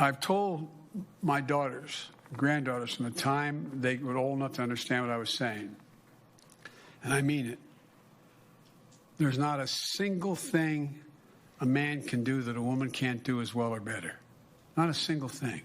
I've told my daughters, granddaughters, from the time they were old enough to understand what I was saying, and I mean it, there's not a single thing a man can do that a woman can't do as well or better. Not a single thing.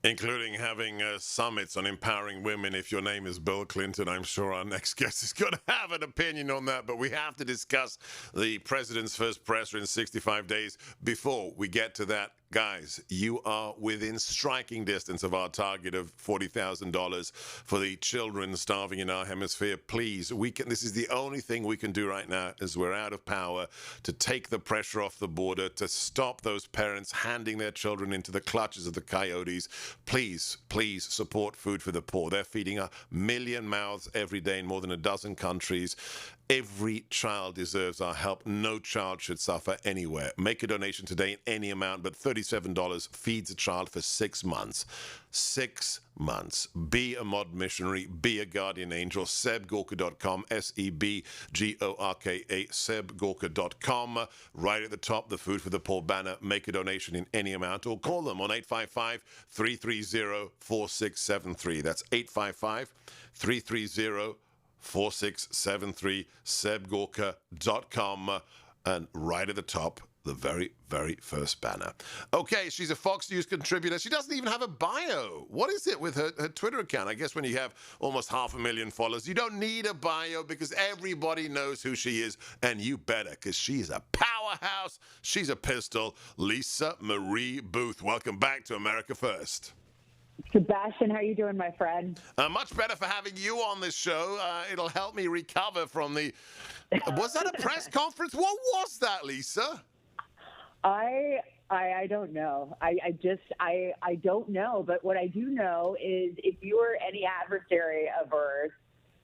Including having summits on empowering women. If your name is Bill Clinton, I'm sure our next guest is going to have an opinion on that. But we have to discuss the president's first presser in 65 days. Before we get to that, guys, you are within striking distance of our target of $40,000 for the children starving in our hemisphere. Please, this is the only thing we can do right now, as we're out of power, to take the pressure off the border, to stop those parents handing their children into the clutches of the coyotes. Please, please support Food for the Poor. They're feeding 1 million mouths every day in more than a dozen countries. Every child deserves our help. No child should suffer anywhere. Make a donation today in any amount, but $37 feeds a child for 6 months. 6 months. Be a modern missionary. Be a guardian angel. SebGorka.com. SebGorka. SebGorka.com. Right at the top, the Food for the Poor banner. Make a donation in any amount, or call them on 855-330-4673. That's 855-330-4673. 4673, sebgorka.com, and right at the top, the very, very first banner. Okay, she's a Fox News contributor. She doesn't even have a bio. What is it with her Twitter account? I guess when you have almost 500,000 followers, you don't need a bio because everybody knows who she is, and you better, because she's a powerhouse. She's a pistol. Lisa Marie Booth. Welcome back to America First. Sebastian, how are you doing, my friend? Much better for having you on this show. It'll help me recover from the... Was that a press conference? What was that, Lisa? I don't know. I don't know. But what I do know is if you were any adversary of hers,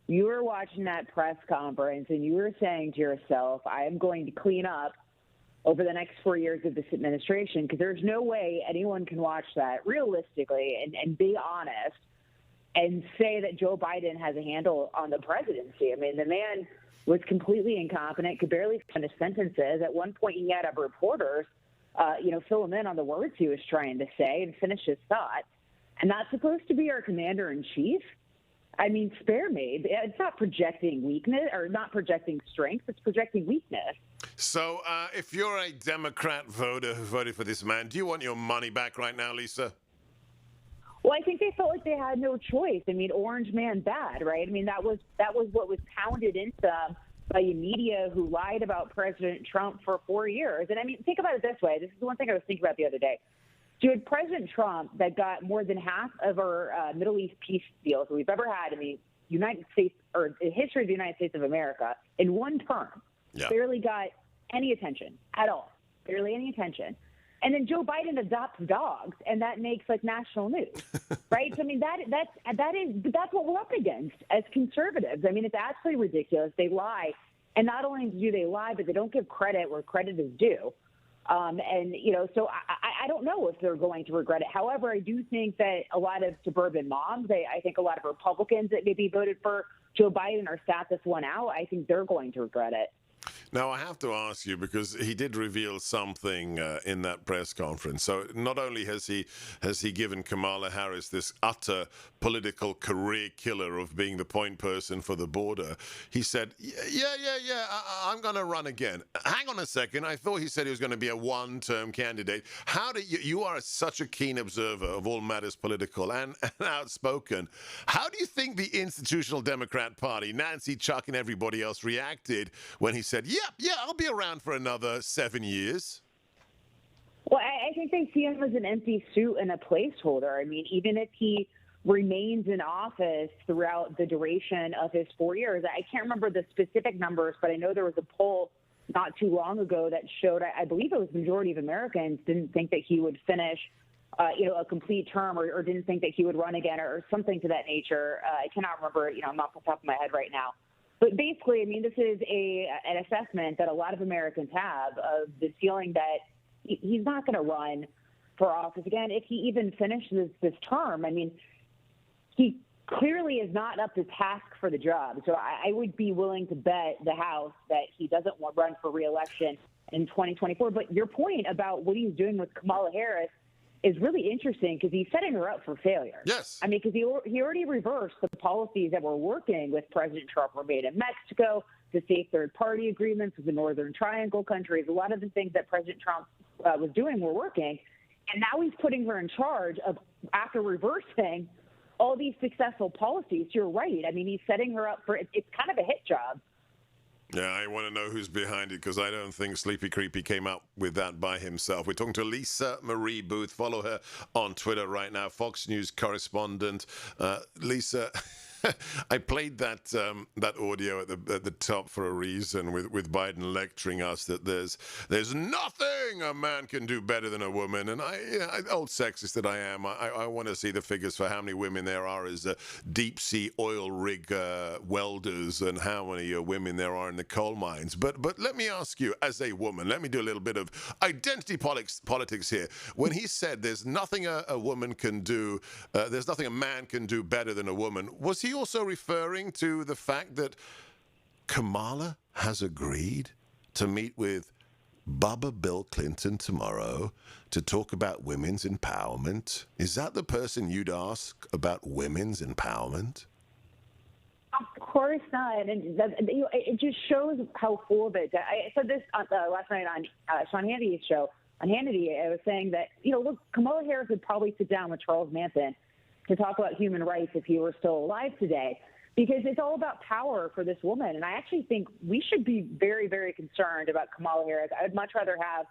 you were watching that press conference and you were saying to yourself, I am going to clean up over the next 4 years of this administration, because there's no way anyone can watch that realistically and be honest and say that Joe Biden has a handle on the presidency. I mean, the man was completely incompetent, could barely finish sentences. At one point, he had a reporters, fill him in on the words he was trying to say and finish his thought. And that's supposed to be our commander-in-chief? I mean, spare me. It's not projecting weakness or not projecting strength. It's projecting weakness. So if you're a Democrat voter who voted for this man, do you want your money back right now, Lisa? Well, I think they felt like they had no choice. I mean, orange man bad, right? I mean, that was what was pounded into them by the media who lied about President Trump for 4 years. And I mean, think about it this way. This is the one thing I was thinking about the other day. So you had President Trump that got more than half of our Middle East peace deals that we've ever had in the United States or the history of the United States of America in one term. Yeah. Barely got any attention at all. Barely any attention. And then Joe Biden adopts dogs, and that makes like national news, right? So I mean, that's what we're up against as conservatives. I mean, it's absolutely ridiculous. They lie, and not only do they lie, but they don't give credit where credit is due. So I don't know if they're going to regret it. However, I do think that a lot of suburban moms, I think a lot of Republicans that maybe voted for Joe Biden or sat this one out, I think they're going to regret it. Now, I have to ask you, because he did reveal something in that press conference. So not only has he given Kamala Harris this utter political career killer of being the point person for the border, he said, I'm going to run again. Hang on a second. I thought he said he was going to be a one-term candidate. How do you are such a keen observer of all matters political and outspoken. How do you think the institutional Democrat Party, Nancy, Chuck, and everybody else reacted when he said, yeah, I'll be around for another 7 years? Well, I think they see him as an empty suit and a placeholder. I mean, even if he remains in office throughout the duration of his 4 years, I can't remember the specific numbers, but I know there was a poll not too long ago that showed, I believe it was the majority of Americans didn't think that he would finish, a complete term or didn't think that he would run again or something to that nature. I cannot remember, I'm off the top of my head right now. But basically, I mean, this is an assessment that a lot of Americans have of the feeling that he's not going to run for office again if he even finishes this term. I mean, he clearly is not up to task for the job. So I would be willing to bet the House that he doesn't want to run for re-election in 2024. But your point about what he's doing with Kamala Harris is really interesting because he's setting her up for failure. Yes. I mean, because he already reversed the policies that were working with President Trump were made in Mexico, the safe third-party agreements with the Northern Triangle countries. A lot of the things that President Trump was doing were working. And now he's putting her in charge of, after reversing all these successful policies. You're right. I mean, he's setting her up for, it's kind of a hit job. Yeah, I want to know who's behind it because I don't think Sleepy Creepy came up with that by himself. We're talking to Lisa Marie Booth. Follow her on Twitter right now, Fox News correspondent. Lisa, I played that that audio at the top for a reason, with Biden lecturing us that there's nothing a man can do better than a woman. And old sexist that I am, I want to see the figures for how many women there are as deep sea oil rig welders and how many women there are in the coal mines. But let me ask you, as a woman, let me do a little bit of identity politics here. When he said there's nothing a woman can do, there's nothing a man can do better than a woman, was he also referring to the fact that Kamala has agreed to meet with Bubba Bill Clinton tomorrow to talk about women's empowerment? Is that the person you'd ask about women's empowerment? Of course not. And it just shows how full of it. I said this last night on Sean Hannity's show. On Hannity, I was saying that, look, Kamala Harris would probably sit down with Charles Manson to talk about human rights if he were still alive today, because it's all about power for this woman. And I actually think we should be very, very concerned about Kamala Harris. I would much rather have,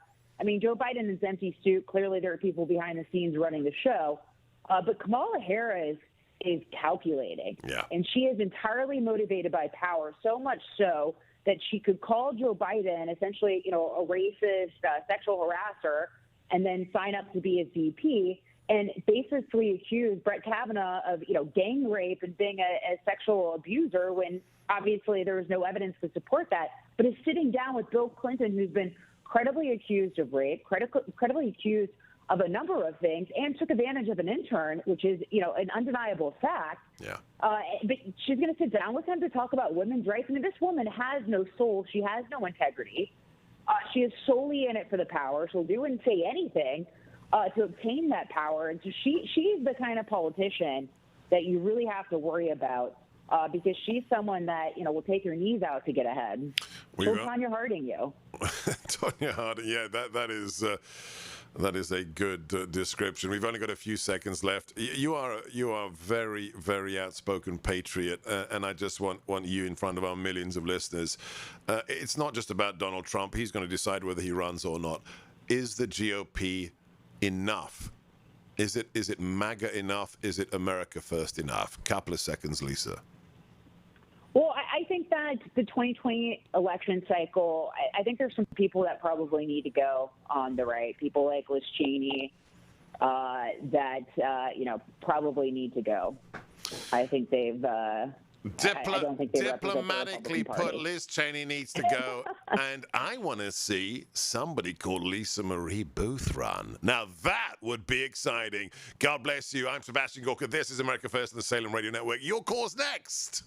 Joe Biden is empty suit. Clearly there are people behind the scenes running the show. But Kamala Harris is calculating. Yeah. And she is entirely motivated by power, so much so that she could call Joe Biden essentially, a racist, sexual harasser, and then sign up to be his VP and basically accuse Brett Kavanaugh of, gang rape and being a sexual abuser when obviously there was no evidence to support that, but is sitting down with Bill Clinton, who's been credibly accused of rape, credibly accused of a number of things, and took advantage of an intern, which is, an undeniable fact. Yeah. But she's going to sit down with him to talk about women's rights. This woman has no soul. She has no integrity. She is solely in it for the power. She'll do and say anything to obtain that power. And so she's the kind of politician that you really have to worry about because she's someone that, will take her knees out to get ahead. She'll Tonya Harding you. Tonya Harding, yeah, that is a good description. We've only got a few seconds left. You are very, very outspoken patriot, and I just want you in front of our millions of listeners. It's not just about Donald Trump. He's going to decide whether he runs or not. Is the GOP enough? Is it MAGA enough? Is it America First enough? Couple of seconds, Lisa. Well, I think that the 2020 election cycle, I think there's some people that probably need to go on the right. People like Liz Cheney that, probably need to go. I think they've... I don't think they diplomatically put, Liz Cheney needs to go, and I want to see somebody called Lisa Marie Booth run. Now that would be exciting. God bless you. I'm Sebastian Gorka. This is America First and the Salem Radio Network. Your call's next.